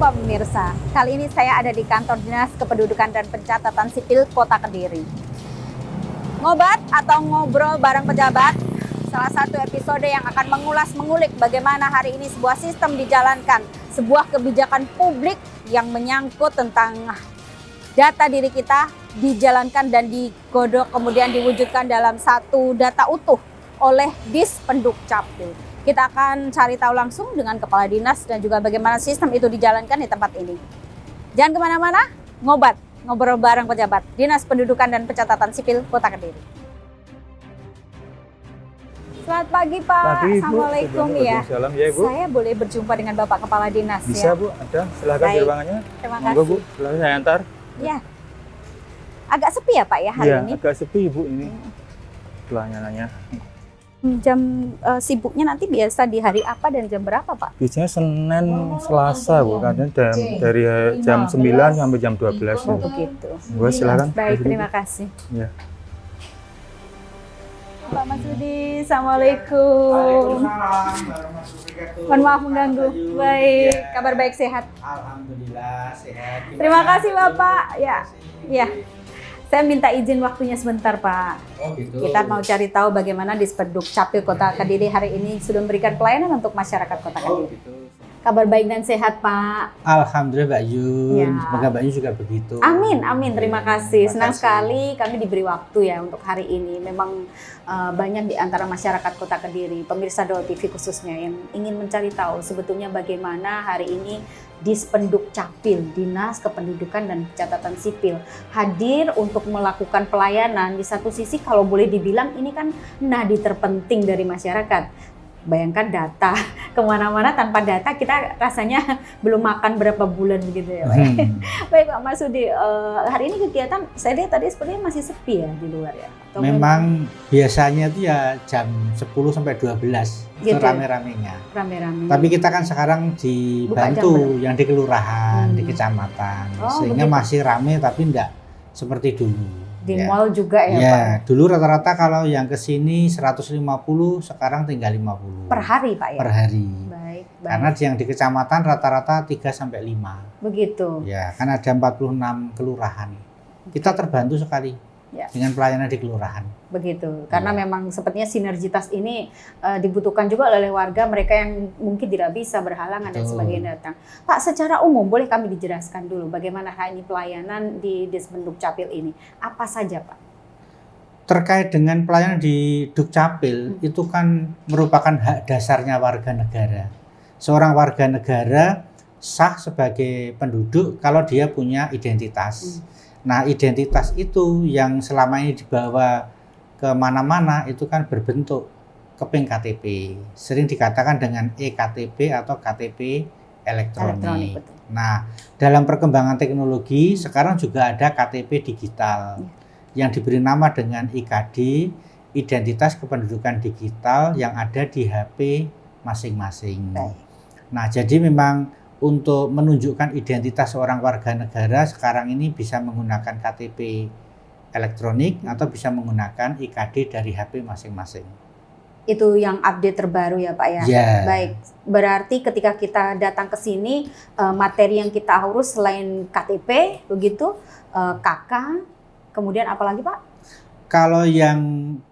Jumpa pemirsa, kali ini saya ada di kantor Dinas Kependudukan dan Pencatatan Sipil Kota Kediri. Ngobat atau ngobrol bareng pejabat, salah satu episode yang akan mengulik bagaimana hari ini sebuah sistem dijalankan, sebuah kebijakan publik yang menyangkut tentang data diri kita dijalankan dan digodok kemudian diwujudkan dalam satu data utuh oleh Dispenduk Capil. Kita akan cari tahu langsung dengan Kepala Dinas dan juga bagaimana sistem itu dijalankan di tempat ini. Jangan kemana-mana, ngobrol bareng pejabat Dinas Pendudukan dan Pencatatan Sipil Kota Kediri. Selamat pagi Pak. Pagi, Bu. Assalamualaikum ya. Salam ya Bu. Saya boleh berjumpa dengan Bapak Kepala Dinas ya? Bisa Bu, ada. Silakan di ruangannya. Terima Monggo Bu, kasih. silakan saya antar. Ya. Agak sepi ya Pak ya hari ini? Agak sepi Bu ini. Pelayanannya. Jam sibuknya nanti biasa di hari apa dan jam berapa Pak? Biasanya Senin, Selasa Bu, kadang dari jam 9 sampai jam 12. Oh begitu. Bu, silakan. Baik, terima kasih. Ya. Pak Masudi, Assalamualaikum. Mohon maaf mengganggu. Baik, kabar baik sehat. Alhamdulillah sehat. Terima kasih Bapak. Ya, ya. Saya minta izin waktunya sebentar Pak. Oh gitu. Kita mau cari tahu bagaimana Dispenduk Capil Kota Kediri hari ini sudah memberikan pelayanan untuk masyarakat Kota Oh Kediri. gitu. Kabar baik dan sehat Pak. Alhamdulillah Mbak Yun. Ya. Semoga Mbak Yun juga begitu. Amin, amin. Terima kasih. Senang Terima kasih. sekali kami diberi waktu ya untuk hari ini. Memang banyak di antara masyarakat Kota Kediri, pemirsa Dol TV khususnya yang ingin mencari tahu sebetulnya bagaimana hari ini Dispenduk Capil, Dinas Kependudukan dan Pencatatan Sipil hadir untuk melakukan pelayanan. Di satu sisi kalau boleh dibilang ini kan nadi terpenting dari masyarakat. Bayangkan data, kemana-mana tanpa data kita rasanya belum makan berapa bulan begitu ya Pak. Baik Pak Masudi, hari ini kegiatan saya lihat tadi sepertinya masih sepi ya di luar ya? Atau Memang biasanya itu ya jam 10 sampai 12 itu Gitu. rame-ramenya. rame-rame? Tapi kita kan sekarang dibantu yang di kelurahan, di kecamatan. Oh, Sehingga begitu. masih rame tapi enggak seperti dulu. Di Ya. mall juga ya, Pak? Ya, dulu rata-rata kalau yang ke sini 150, sekarang tinggal 50. Per hari Pak ya? Per hari. Baik, baik. Karena yang di kecamatan rata-rata 3 sampai 5. Begitu. Ya, kan ada 46 kelurahan. Kita terbantu sekali Ya. dengan pelayanan di kelurahan. Begitu. Karena Ya. memang sepertinya sinergitas ini dibutuhkan juga oleh warga mereka yang mungkin tidak bisa berhalangan dan Betul. sebagainya datang. Pak, secara umum boleh kami dijelaskan dulu bagaimana hal ini pelayanan di Dispenduk Capil ini? Apa saja Pak? Terkait dengan pelayanan di Dukcapil, itu kan merupakan hak dasarnya warga negara. Seorang warga negara sah sebagai penduduk kalau dia punya identitas. Nah, identitas itu yang selama ini dibawa ke mana-mana itu kan berbentuk keping KTP. Sering dikatakan dengan e-KTP atau KTP elektronik. Betul. Nah, dalam perkembangan teknologi sekarang juga ada KTP digital yang diberi nama dengan IKD, Identitas Kependudukan Digital yang ada di HP masing-masing. Baik. Nah, jadi memang untuk menunjukkan identitas seorang warga negara sekarang ini bisa menggunakan KTP elektronik atau bisa menggunakan IKD dari HP masing-masing. Itu yang update terbaru ya Pak ya? Ya. Baik, berarti ketika kita datang ke sini materi yang kita urus selain KTP begitu, KK, kemudian apa lagi Pak? Kalau yang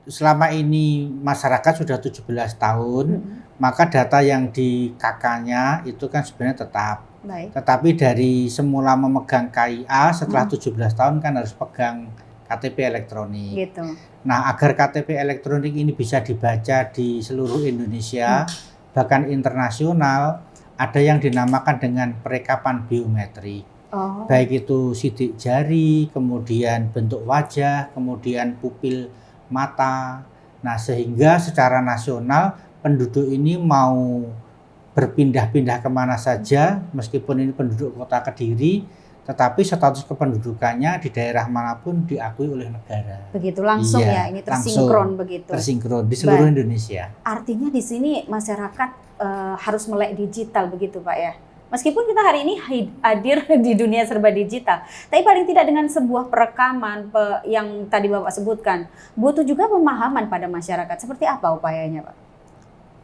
selama ini masyarakat sudah 17 tahun, maka data yang di KK-nya itu kan sebenarnya tetap. Baik. Tetapi dari semula memegang KIA setelah 17 tahun kan harus pegang KTP elektronik. Gitu. Nah, agar KTP elektronik ini bisa dibaca di seluruh Indonesia, bahkan internasional, ada yang dinamakan dengan perekapan biometrik. Oh. Baik itu sidik jari, kemudian bentuk wajah, kemudian pupil mata. Nah, sehingga secara nasional penduduk ini mau berpindah-pindah kemana saja, meskipun ini penduduk Kota Kediri, tetapi status kependudukannya di daerah manapun diakui oleh negara. Begitu langsung Iya, ya, ini tersinkron langsung. begitu. Tersinkron di seluruh Indonesia. Artinya di sini masyarakat harus melek digital begitu Pak ya. Meskipun kita hari ini hadir di dunia serba digital, tapi paling tidak dengan sebuah perekaman yang tadi Bapak sebutkan, butuh juga pemahaman pada masyarakat. Seperti apa upayanya Pak?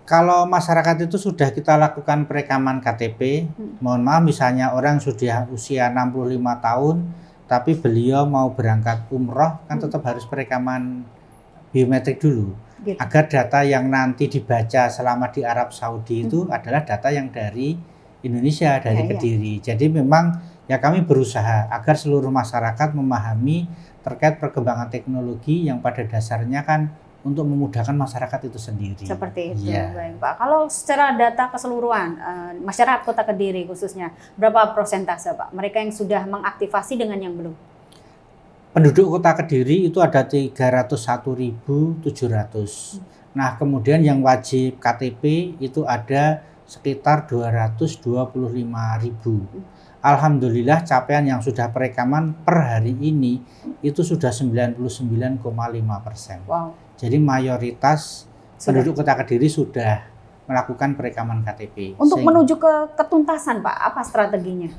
Kalau masyarakat itu sudah kita lakukan perekaman KTP, mohon maaf misalnya orang sudah usia 65 tahun, tapi beliau mau berangkat umroh, kan tetap harus perekaman biometrik dulu. Gitu. Agar data yang nanti dibaca selama di Arab Saudi itu adalah data yang dari Indonesia, dari Kediri. Jadi memang ya kami berusaha agar seluruh masyarakat memahami terkait perkembangan teknologi yang pada dasarnya kan untuk memudahkan masyarakat itu sendiri. Seperti itu, Iya. baik Pak. Kalau secara data keseluruhan, masyarakat Kota Kediri khususnya, berapa persentase Pak? Mereka yang sudah mengaktifasi dengan yang belum? Penduduk Kota Kediri itu ada 301.700. Nah, kemudian yang wajib KTP itu ada sekitar 225.000. Alhamdulillah capaian yang sudah perekaman per hari ini itu sudah 99,5%. Wow. Jadi mayoritas Sudah. penduduk Kota Kediri sudah melakukan perekaman KTP. Untuk menuju ke ketuntasan Pak, apa strateginya?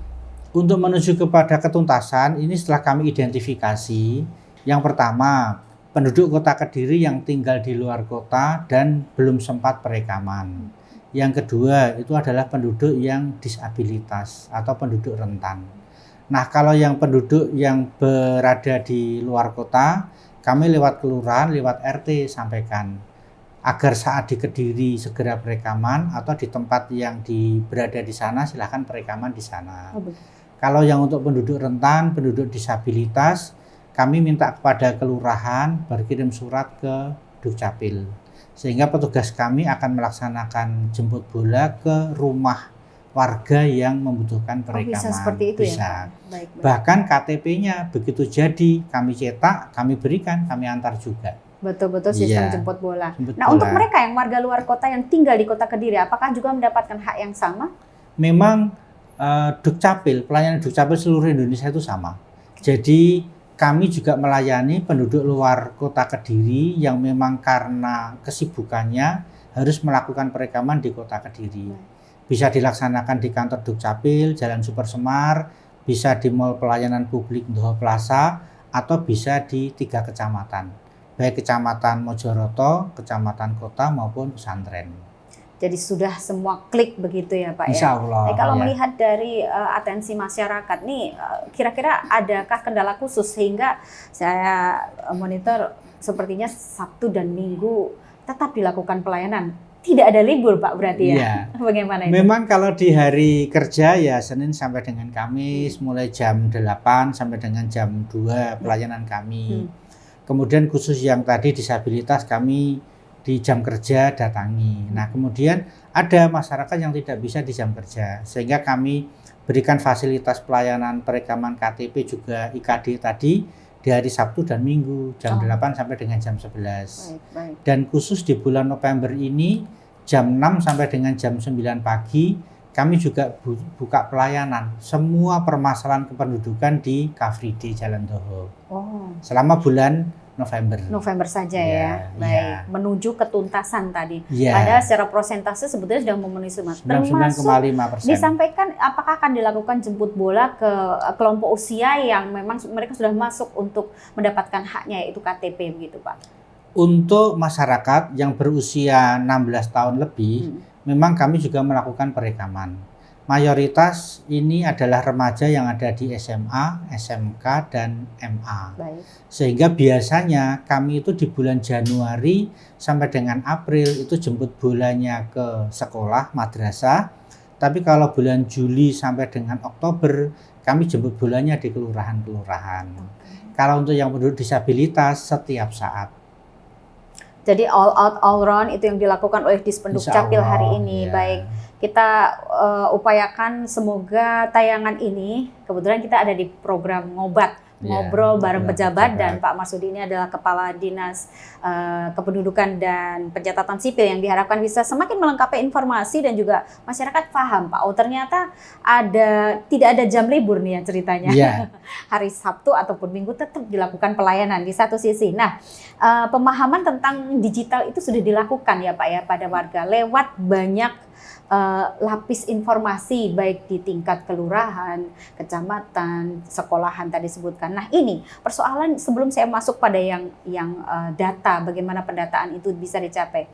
Untuk menuju kepada ketuntasan, ini setelah kami identifikasi, yang pertama, penduduk Kota Kediri yang tinggal di luar kota dan belum sempat perekaman. Yang kedua, itu adalah penduduk yang disabilitas atau penduduk rentan. Nah, kalau yang penduduk yang berada di luar kota, kami lewat kelurahan, lewat RT sampaikan agar saat di Kediri segera perekaman atau di tempat yang berada di sana silahkan perekaman di sana. Kalau yang untuk penduduk rentan, penduduk disabilitas, kami minta kepada kelurahan berkirim surat ke Dukcapil. Sehingga petugas kami akan melaksanakan jemput bola ke rumah warga yang membutuhkan perekaman. Bisa seperti itu bisa. Ya? Baik. Bahkan KTP-nya begitu jadi kami cetak, kami berikan, kami antar juga. Betul-betul sistem jemput bola. Jemput nah, bola. untuk mereka yang warga luar kota yang tinggal di Kota Kediri, apakah juga mendapatkan hak yang sama? Memang Dukcapil, pelayanan Dukcapil seluruh Indonesia itu sama. Jadi kami juga melayani penduduk luar Kota Kediri yang memang karena kesibukannya harus melakukan perekaman di Kota Kediri. Bisa dilaksanakan di kantor Dukcapil, Jalan Supersemar, bisa di Mall Pelayanan Publik Ndoho Plaza, atau bisa di 3 kecamatan. Baik Kecamatan Mojoroto, Kecamatan Kota maupun pesantren. Jadi sudah semua klik begitu ya Pak Insya ya? Allah. Kalau ya. melihat dari atensi masyarakat nih, kira-kira adakah kendala khusus sehingga saya monitor sepertinya Sabtu dan Minggu tetap dilakukan pelayanan? Tidak ada libur Pak berarti ya? Iya. Bagaimana itu? Memang kalau di hari kerja ya Senin sampai dengan Kamis mulai jam 8 sampai dengan jam 2 pelayanan kami. Kemudian khusus yang tadi disabilitas kami di jam kerja datangi. Nah, kemudian ada masyarakat yang tidak bisa di jam kerja sehingga kami berikan fasilitas pelayanan perekaman KTP juga IKD tadi di hari Sabtu dan Minggu jam 8 sampai dengan jam 11. Baik. Dan khusus di bulan November ini jam 6 sampai dengan jam 9 pagi kami juga buka pelayanan semua permasalahan kependudukan di Car Free Day Jalan Ndoho. Selama bulan November saja ya. Baik. Menuju ketuntasan tadi. Padahal secara prosentase sebetulnya sudah memenuhi semua. 99,5%. Disampaikan apakah akan dilakukan jemput bola ke kelompok usia yang memang mereka sudah masuk untuk mendapatkan haknya yaitu KTP begitu Pak? Untuk masyarakat yang berusia 16 tahun lebih, memang kami juga melakukan perekaman. Mayoritas ini adalah remaja yang ada di SMA, SMK, dan MA. Baik. Sehingga biasanya kami itu di bulan Januari sampai dengan April itu jemput bolanya ke sekolah, madrasah. Tapi kalau bulan Juli sampai dengan Oktober, kami jemput bolanya di kelurahan-kelurahan. Kalau untuk yang penduduk disabilitas, setiap saat. Jadi all out, all round itu yang dilakukan oleh Dispenduk Capil hari ini. Ya. Baik, kita upayakan semoga tayangan ini, kebetulan kita ada di program ngobrol bareng pejabat dan Pak Marsudi ini adalah Kepala Dinas Kependudukan dan Pencatatan Sipil yang diharapkan bisa semakin melengkapi informasi dan juga masyarakat paham Pak. Oh ternyata tidak ada jam libur nih ya ceritanya. Yeah. Hari Sabtu ataupun Minggu tetap dilakukan pelayanan di satu sisi. Nah, pemahaman tentang digital itu sudah dilakukan ya Pak ya pada warga lewat banyak lapis informasi baik di tingkat kelurahan, kecamatan, sekolahan tadi sebutkan. Nah ini persoalan sebelum saya masuk pada yang data, bagaimana pendataan itu bisa dicapai.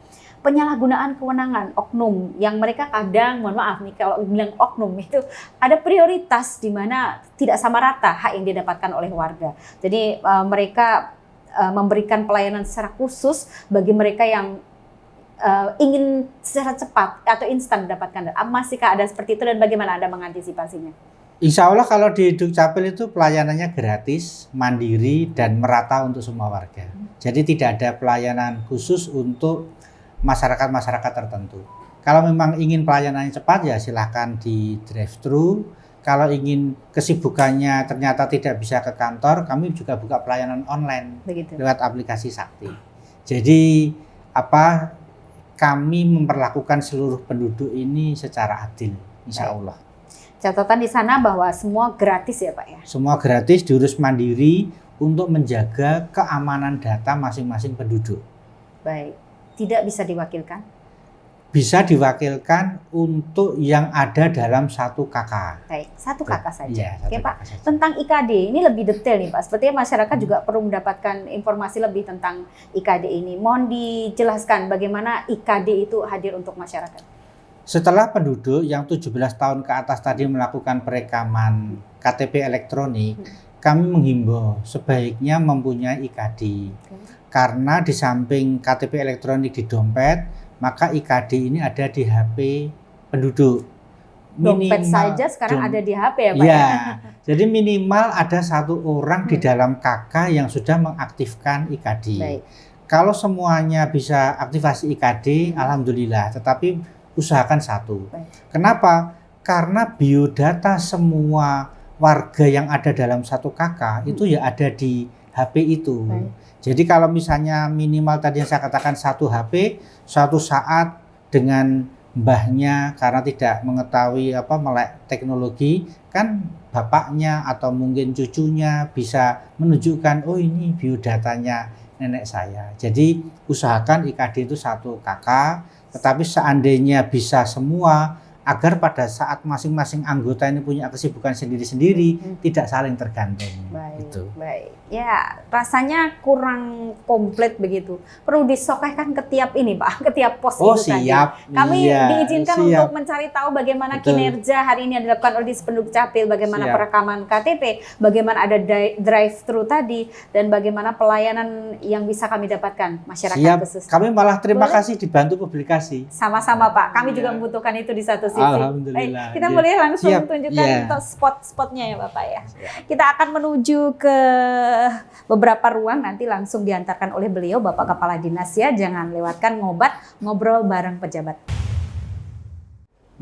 Penyalahgunaan kewenangan oknum yang mereka kadang, mohon maaf nih kalau bilang oknum itu ada prioritas di mana tidak sama rata hak yang didapatkan oleh warga. Jadi mereka memberikan pelayanan secara khusus bagi mereka yang ingin secara cepat atau instan mendapatkan. Masihkah ada seperti itu dan bagaimana Anda mengantisipasinya? Insya Allah kalau di Dukcapil itu pelayanannya gratis, mandiri, dan merata untuk semua warga. Jadi tidak ada pelayanan khusus untuk masyarakat-masyarakat tertentu. Kalau memang ingin pelayanannya cepat ya silahkan di drive-thru. Kalau ingin kesibukannya ternyata tidak bisa ke kantor, kami juga buka pelayanan online. Begitu. Lewat aplikasi Sakti. Jadi kami memperlakukan seluruh penduduk ini secara adil, insya Allah. Catatan di sana bahwa semua gratis ya Pak ya? Semua gratis, diurus mandiri untuk menjaga keamanan data masing-masing penduduk. Baik. Tidak bisa diwakilkan? Bisa diwakilkan untuk yang ada dalam satu KK. Baik, satu KK saja. Iya, Oke Pak, saja. tentang IKD ini lebih detail nih Pak. Sepertinya masyarakat juga perlu mendapatkan informasi lebih tentang IKD ini. Mohon dijelaskan bagaimana IKD itu hadir untuk masyarakat. Setelah penduduk yang 17 tahun ke atas tadi melakukan perekaman KTP elektronik, kami menghimbau sebaiknya mempunyai IKD. Karena di samping KTP elektronik di dompet, maka IKD ini ada di HP penduduk. Dompet saja sekarang ada di HP ya Pak? Ya, jadi minimal ada satu orang di dalam KK yang sudah mengaktifkan IKD. Baik. Kalau semuanya bisa aktivasi IKD, alhamdulillah. Tetapi usahakan satu. Baik. Kenapa? Karena biodata semua warga yang ada dalam satu KK itu ya ada di HP itu. Baik. Jadi kalau misalnya minimal tadi yang saya katakan satu HP, suatu saat dengan mbahnya karena tidak mengetahui melek teknologi, kan bapaknya atau mungkin cucunya bisa menunjukkan, oh ini biodatanya nenek saya. Jadi usahakan IKD itu satu KK, tetapi seandainya bisa semua, agar pada saat masing-masing anggota ini punya kesibukan sendiri-sendiri, tidak saling tergantung. Baik, gitu. baik. Ya, rasanya kurang komplit begitu. Perlu disokehkan ke tiap ini, Pak, ke tiap pos Oh, itu siap. tadi. Kami diizinkan siap. untuk mencari tahu bagaimana Betul. kinerja hari ini yang dilakukan oleh Dukcapil, bagaimana Siap. perekaman KTP, bagaimana ada drive-thru tadi, dan bagaimana pelayanan yang bisa kami dapatkan masyarakat Siap. khusus. Kami malah terima Boleh? kasih dibantu publikasi. Sama-sama Pak, kami juga Iya. membutuhkan itu di satu sisi. Alhamdulillah. Kita Iya. boleh langsung Siap. tunjukkan Iya. untuk spot-spotnya ya Bapak ya. Kita akan menuju ke beberapa ruang, nanti langsung diantarkan oleh beliau Bapak Kepala Dinas ya. Jangan lewatkan ngobrol bareng pejabat.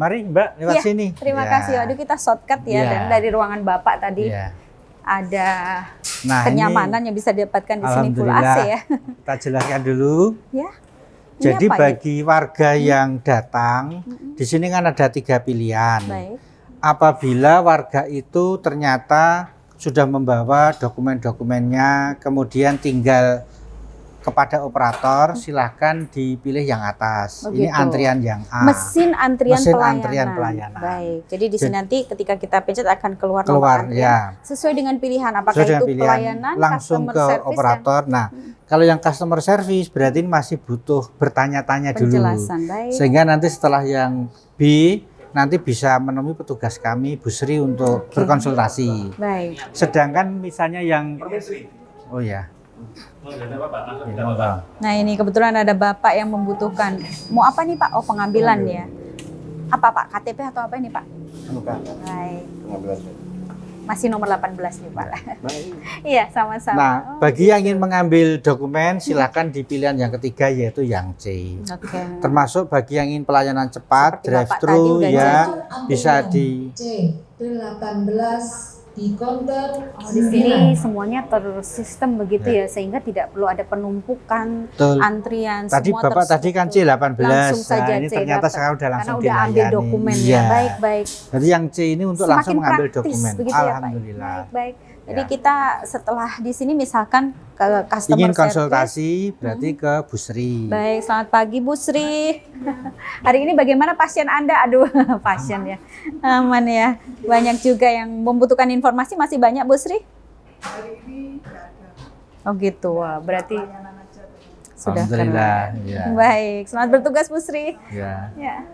Mari Mbak, lewat Iya, sini. Terima Ya. kasih. Aduh kita shortcut ya, Iya. dan dari ruangan Bapak tadi Ya. ada Nah, kenyamanan yang bisa didapatkan di sini full AC Alhamdulillah. ya. Kita jelaskan dulu. Ya. Ini Jadi apa ini? bagi warga yang datang, di sini kan ada 3 pilihan. Baik. Apabila warga itu ternyata sudah membawa dokumen-dokumennya, kemudian tinggal kepada operator, silahkan dipilih yang atas. Ini Begitu. antrian yang A. Mesin antrian Mesin pelayanan. antrian pelayanan. Baik. Jadi di sini nanti ketika kita pencet akan keluar Keluar, nomor ya. antrian. Sesuai dengan pilihan apakah Sesuai dengan itu pilihan, pelayanan, langsung customer ke service, operator. Nah, kalau yang customer service berarti ini masih butuh bertanya-tanya dan dulu. penjelasan. Baik. Sehingga nanti setelah yang B, nanti bisa menemui petugas kami, Bu Sri, untuk berkonsultasi. Baik. Sedangkan misalnya yang oh ya. Ya, Bang. Nah ini kebetulan ada Bapak yang membutuhkan. Mau apa nih Pak? Oh pengambilan ya. Apa Pak? KTP atau apa ini Pak? Baik. Masih nomor 18 nih Pak. Iya sama-sama. Nah, Oh, bagi yang ingin mengambil dokumen, silakan di pilihan yang ketiga yaitu yang C. Oke. Termasuk bagi yang ingin pelayanan cepat, Seperti Bapak drive-thru tadi udah ya, jadi. bisa di C18 di counter Oh, di sini semuanya tersistem begitu ya, sehingga tidak perlu ada penumpukan Betul. antrian. Tadi semua Bapak tadi kan C18. Langsung saja Nah, ini C ternyata dapat. sekarang udah langsung Karena udah ambil dilayani. dokumen Iya. ya. Baik. Jadi yang C ini untuk Semakin langsung mengambil praktis dokumen. begitu ya, Pak? Alhamdulillah. Baik. Jadi Ya. kita setelah di sini misalkan ke customer Ingin service. konsultasi berarti ke Bu Sri. Baik, selamat pagi Bu Sri. Hari ini bagaimana pasien Anda? Aduh, pasien ya. Aman ya. Banyak juga yang membutuhkan informasi, masih banyak Bu Sri? Oh gitu, wah, berarti sudah Alhamdulillah. keren. Ya. Baik, selamat bertugas Bu Sri. Ya. Ya.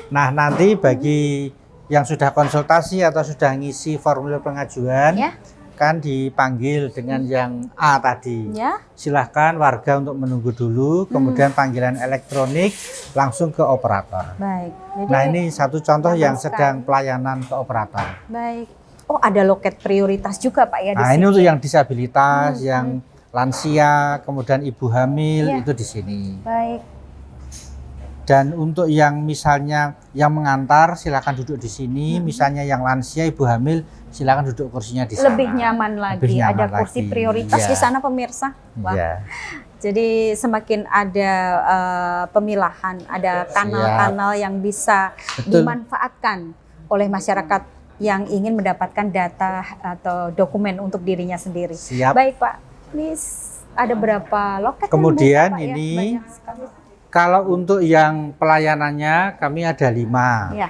Nah, nanti bagi yang sudah konsultasi atau sudah ngisi formulir pengajuan, Ya. kan dipanggil dengan yang A tadi. Ya. Silahkan warga untuk menunggu dulu, kemudian panggilan elektronik langsung ke operator. Baik. Jadi, Nah, ini satu contoh yang sekali. sedang pelayanan ke operator. baik. Oh, ada loket prioritas juga Pak ya di Nah, sini. ini untuk yang disabilitas, yang lansia, kemudian ibu hamil, Iya. itu di sini. Baik. Dan untuk yang misalnya yang mengantar, silakan duduk di sini. Misalnya yang lansia, ibu hamil, silakan duduk kursinya di sana. Lebih nyaman lagi. Lebih nyaman Ada kursi lagi. prioritas Iya. di sana pemirsa. Wah. Iya. Jadi semakin ada pemilahan, ada kanal-kanal yang bisa Betul. dimanfaatkan oleh masyarakat yang ingin mendapatkan data atau dokumen untuk dirinya sendiri. Siap. Baik Pak, ini ada berapa loket? yang Kemudian buka, Pak, ya? ini Banyak sekali. Kalau untuk yang pelayanannya kami ada 5. Ya,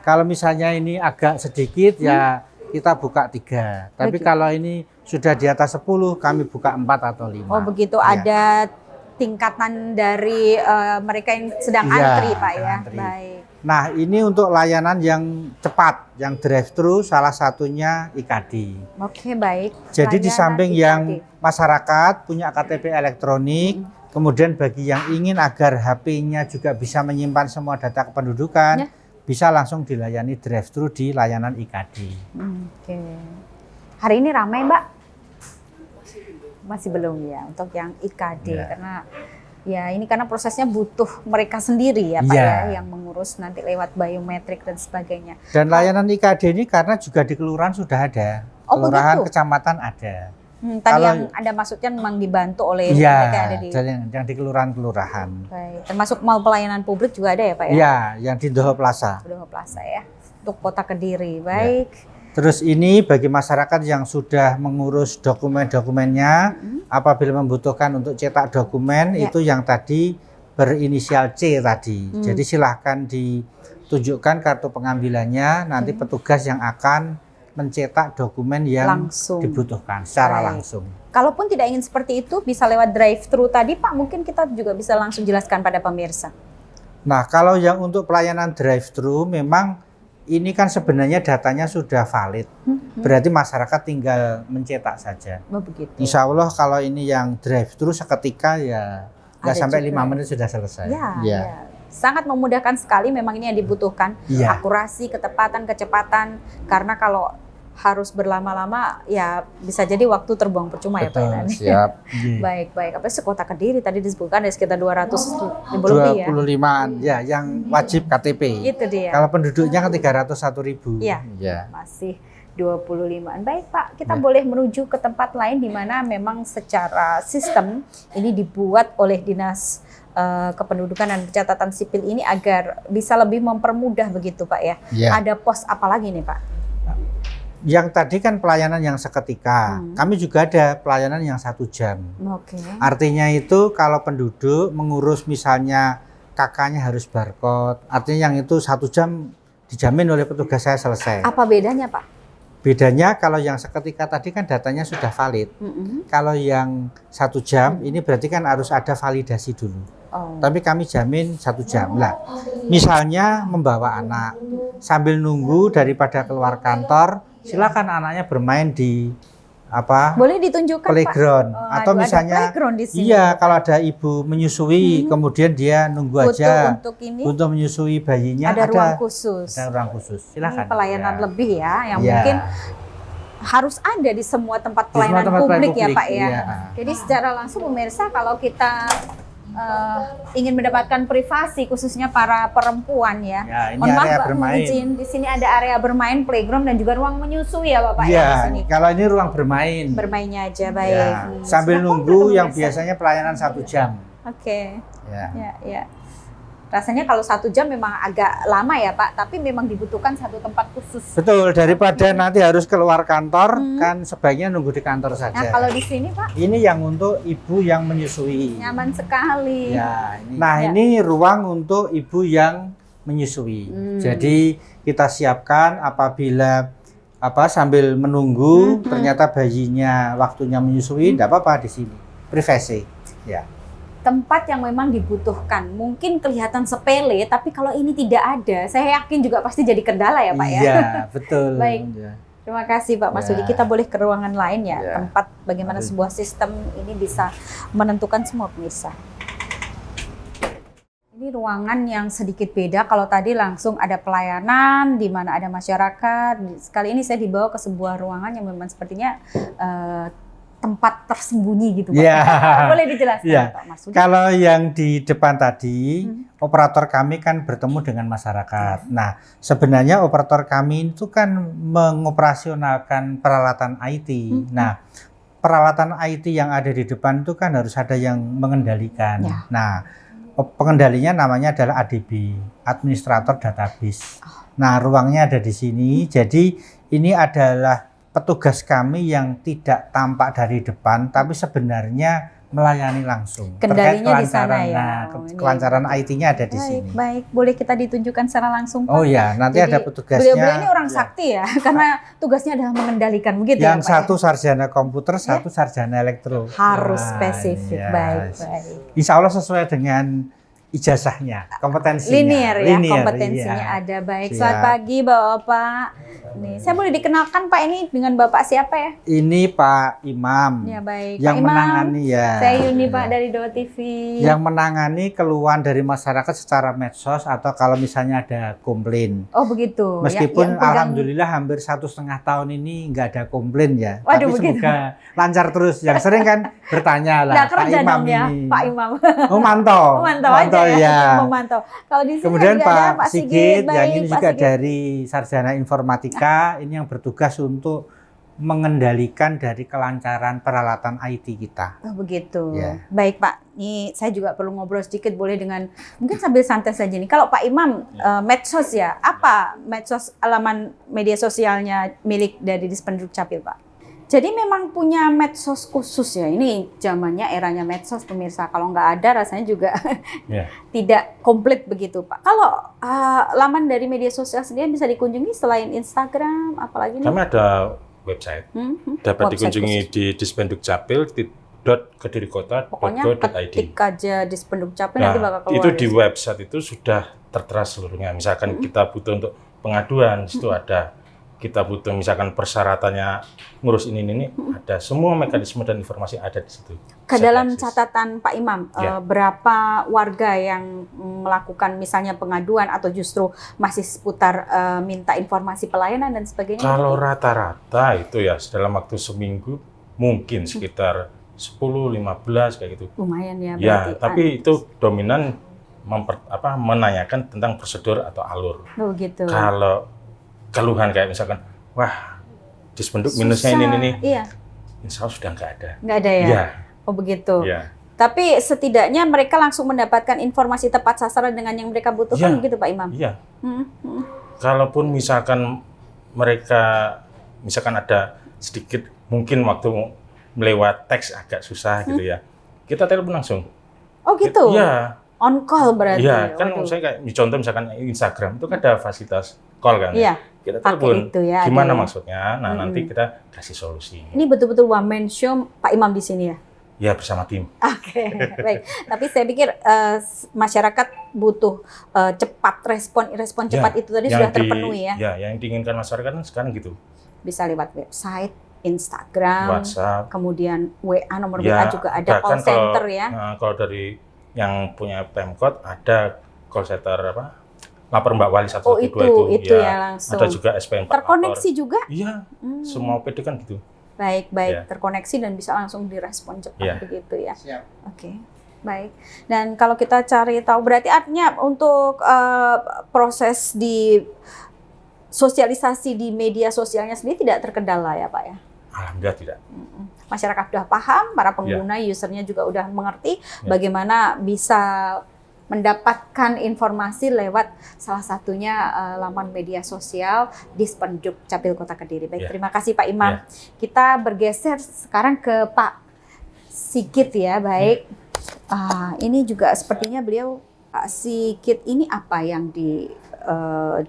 Kalau misalnya ini agak sedikit ya kita buka 3. Tapi Begitu. kalau ini sudah di atas 10 kami buka 4 atau 5. oh begitu, Ya. ada tingkatan dari mereka yang sedang Iya, antri Pak ya. antri. Baik. Nah, ini untuk layanan yang cepat, yang drive-thru salah satunya IKD. Oke, baik. Jadi di Layanan samping IKD. yang masyarakat punya KTP elektronik, kemudian bagi yang ingin agar HP-nya juga bisa menyimpan semua data kependudukan, Ya. bisa langsung dilayani drive-thru di layanan IKD. Oke. Hari ini ramai Mbak? Masih belum ya untuk yang IKD Ya. karena ya ini karena prosesnya butuh mereka sendiri ya Pak Ya. ya yang mengurus nanti lewat biometrik dan sebagainya. Dan layanan IKD ini karena juga di kelurahan sudah ada, Oh, kelurahan, begitu? kecamatan ada. Tadi Kalau- yang Anda maksudnya memang dibantu oleh mereka yang ada Iya, di dan yang di kelurahan-kelurahan. Baik. Termasuk mal pelayanan publik juga ada ya Pak ya? Iya, yang di Doho Plaza. Udah Plaza ya. Untuk Kota Kediri. Baik. Terus ini bagi masyarakat yang sudah mengurus dokumen-dokumennya, apabila membutuhkan untuk cetak dokumen, Ya. itu yang tadi berinisial C tadi. Jadi silahkan ditunjukkan kartu pengambilannya, nanti petugas yang akan mencetak dokumen yang Langsung. dibutuhkan secara Baik. langsung. Kalaupun tidak ingin seperti itu bisa lewat drive-thru tadi Pak, mungkin kita juga bisa langsung jelaskan pada pemirsa. Nah, kalau yang untuk pelayanan drive-thru memang ini kan sebenarnya datanya sudah valid. Berarti masyarakat tinggal mencetak saja. Oh, begitu. Insya Allah kalau ini yang drive-thru seketika ya nggak Ada sampai juga. 5 menit sudah selesai. Ya, Ya. ya. Sangat memudahkan sekali memang ini yang dibutuhkan. Iya. Akurasi, ketepatan, kecepatan. Karena kalau harus berlama-lama ya bisa jadi waktu terbuang percuma ya Pak. Betul, Nani. siap. Baik. Apa sekota Kediri tadi disebutkan ada sekitar 200 ribu lebih ya. 25-an ya yang wajib KTP. Itu dia. Kalau penduduknya kan 301.000. Iya. Ya. Masih 25-an. Baik Pak, kita Ya. boleh menuju ke tempat lain di mana memang secara sistem ini dibuat oleh Dinas Kependudukan dan Pencatatan Sipil ini agar bisa lebih mempermudah begitu Pak ya. Ya. Ada pos apa lagi nih Pak? Yang tadi kan pelayanan yang seketika. Kami juga ada pelayanan yang 1 jam. Oke. Artinya itu kalau penduduk mengurus misalnya kakaknya harus barcode, artinya yang itu 1 jam dijamin oleh petugas saya selesai. Apa bedanya Pak? Bedanya kalau yang seketika tadi kan datanya sudah valid. Kalau yang 1 jam ini berarti kan harus ada validasi dulu. Oh. Tapi kami jamin 1 jam lah. Misalnya membawa anak sambil nunggu daripada keluar kantor, silakan anaknya bermain di Boleh ditunjukkan playground. Pak? Atau Aduh, misalnya ada playground di sini. iya kalau ada ibu menyusui kemudian dia nunggu Foto aja untuk ini untuk menyusui bayinya ada ruang khusus. ada ruang khusus. Ini Silakan. pelayanan Ya. lebih ya yang Ya. mungkin harus ada di semua tempat Di semua pelayanan tempat publik pelayanan ya Pak publik, ya. iya. Jadi secara langsung pemirsa kalau kita ingin mendapatkan privasi khususnya para perempuan ya. Ya, ini Mohon maaf area Mbak, bermain. mohon izin, di sini ada area bermain, playground dan juga ruang menyusui ya Bapak ya Iya, di sini. kalau ini ruang bermain. Bermainnya aja baik. Ya, sambil Silakan, nunggu Pak yang pemirsa. biasanya pelayanan 1 jam. Oke. Ya. Ya. Rasanya kalau 1 jam memang agak lama ya Pak, tapi memang dibutuhkan satu tempat khusus. Betul, daripada nanti harus keluar kantor, kan sebaiknya nunggu di kantor saja. Nah kalau di sini Pak, Ini yang untuk ibu yang menyusui. nyaman sekali. Ya, ini ruang untuk ibu yang menyusui. Jadi kita siapkan apabila sambil menunggu ternyata bayinya waktunya menyusui, tidak apa-apa di sini. Privasi. Ya. Tempat yang memang dibutuhkan. Mungkin kelihatan sepele, tapi kalau ini tidak ada, saya yakin juga pasti jadi kendala ya Pak ya. Iya, betul. Baik. Ya. Terima kasih Pak Masudi. Ya. Kita boleh ke ruangan lain ya, Ya. tempat bagaimana sebuah sistem ini bisa menentukan semua pemirsa. Ini ruangan yang sedikit beda. Kalau tadi langsung ada pelayanan, di mana ada masyarakat. Kali ini saya dibawa ke sebuah ruangan yang memang sepertinya tempat tersembunyi gitu Pak. Ya. Boleh dijelaskan Ya. Pak Masudi? Kalau yang di depan tadi, operator kami kan bertemu dengan masyarakat. Nah, sebenarnya operator kami itu kan mengoperasionalkan peralatan IT. Nah, peralatan IT yang ada di depan itu kan harus ada yang mengendalikan. Ya. Nah, pengendalinya namanya adalah ADB, Administrator Database. Nah, ruangnya ada di sini. Jadi, ini adalah petugas kami yang tidak tampak dari depan, tapi sebenarnya melayani langsung. Kendalinya di Terkait sana kelancaran, ya. Kelancaran IT-nya ada di sini. Baik. Boleh kita ditunjukkan secara langsung Pak? Oh ya, nanti Jadi, ada petugasnya. Beliau-beliau ini orang sakti ya, karena tugasnya adalah mengendalikan begitu Yang ya Pak. satu sarjana komputer, satu sarjana elektro. Harus Nah, spesifik. iya. Baik. Insya Allah sesuai dengan ijazahnya, kompetensinya. Linear ya, kompetensinya iya. ada. Baik. Siap. Selamat pagi Bapak. Nih, saya boleh dikenalkan Pak ini dengan Bapak siapa ya? Ini Pak Imam. Ya baik. Yang Pak Imam, menangani ya. Saya Yuni Pak dari Doa TV. Yang menangani keluhan dari masyarakat secara medsos atau kalau misalnya ada komplain. Oh begitu. Meskipun yang pegang- alhamdulillah hampir 1,5 tahun ini nggak ada komplain ya. Waduh, Tapi begitu. semoga lancar terus. Yang sering kan bertanya lah Nggak Pak kerja Imam dong ya, ini. Pak Imam. Oh mantau. Memantau aja ya. ya. Memantau. Kalau di sini Kemudian juga ada Pak Sigit, yang Baik, ini Pak juga Sigit. dari Sarjana Informatika, ini yang bertugas untuk mengendalikan dari kelancaran peralatan IT kita. Oh begitu. Ya. Baik Pak, ini saya juga perlu ngobrol sedikit boleh dengan mungkin sambil santai saja nih. Kalau Pak Imam medsos ya, apa medsos alaman media sosialnya milik dari Dispenduk Capil Pak? Jadi memang punya medsos khusus ya. Ini zamannya eranya medsos pemirsa. Kalau nggak ada rasanya juga tidak komplit begitu Pak. Kalau laman dari media sosial sendiri bisa dikunjungi selain Instagram, apalagi nih? Kami ada website, dapat Website dikunjungi khusus. di dispendukcapil.kedirikota.go.id. Pokoknya ketik aja Dispenduk Capil nanti bakal keluar. itu di ya. website itu sudah tertera seluruhnya. Misalkan kita butuh untuk pengaduan, di situ ada. Kita butuh misalkan persyaratannya ngurus ini, ada semua mekanisme dan informasi ada di situ. Ke Bisa dalam diakses. catatan Pak Imam, Ya. berapa warga yang melakukan misalnya pengaduan atau justru masih seputar minta informasi pelayanan dan sebagainya? Kalau rata-rata itu ya dalam waktu seminggu mungkin sekitar 10-15 kayak gitu. Lumayan ya Ya, berarti. tapi itu dominan menanyakan tentang prosedur atau alur. Oh gitu. Kalau keluhan kayak misalkan, wah dispenduk minusnya Susah. ini, Iya, insya Allah sudah nggak ada. nggak ada ya? Iya, Oh begitu. iya. Tapi setidaknya mereka langsung mendapatkan informasi tepat sasaran dengan yang mereka butuhkan Iya. gitu Pak Imam? Iya. Hmm, hmm. Kalaupun misalkan mereka, misalkan ada sedikit, mungkin waktu melewat teks agak susah gitu ya, kita telepon langsung. Oh gitu? Iya, On call berarti? iya. Kan Waduh. saya kayak contoh misalkan Instagram itu kan ada fasilitas call kan. Iya, Kita pakai telepon. itu ya. ada Gimana ya. maksudnya? Nah, nanti kita kasih solusi. Ini betul-betul one man show Pak Imam di sini ya? Ya bersama tim. Oke, baik. Tapi saya pikir masyarakat butuh cepat respon Ya, cepat itu tadi yang sudah terpenuhi ya. Ya, yang diinginkan masyarakat kan sekarang gitu. Bisa lewat website, Instagram, WhatsApp. kemudian WA, nomor Ya, WA juga ada call bahkan center ya. Kalau dari yang punya Pemkot ada call center apa? Lapor Mbak Wali 112 Oh itu ya langsung. Ada juga SPN Pak Terkoneksi juga? Lapor. Iya, semua OPD kan gitu. Baik, Ya. terkoneksi dan bisa langsung direspon cepat Ya. begitu ya. Siap. Oke, baik. Dan kalau kita cari tahu berarti artinya untuk proses di sosialisasi di media sosialnya sendiri tidak terkendala ya Pak ya? Alhamdulillah tidak. Masyarakat sudah paham, para pengguna usernya juga udah mengerti bagaimana bisa mendapatkan informasi lewat salah satunya laman media sosial Dispenduk Capil Kota Kediri. Baik, Ya. terima kasih Pak Imam. Ya. Kita bergeser sekarang ke Pak Sigit ya, baik. Ini juga sepertinya beliau Pak Sigit ini apa yang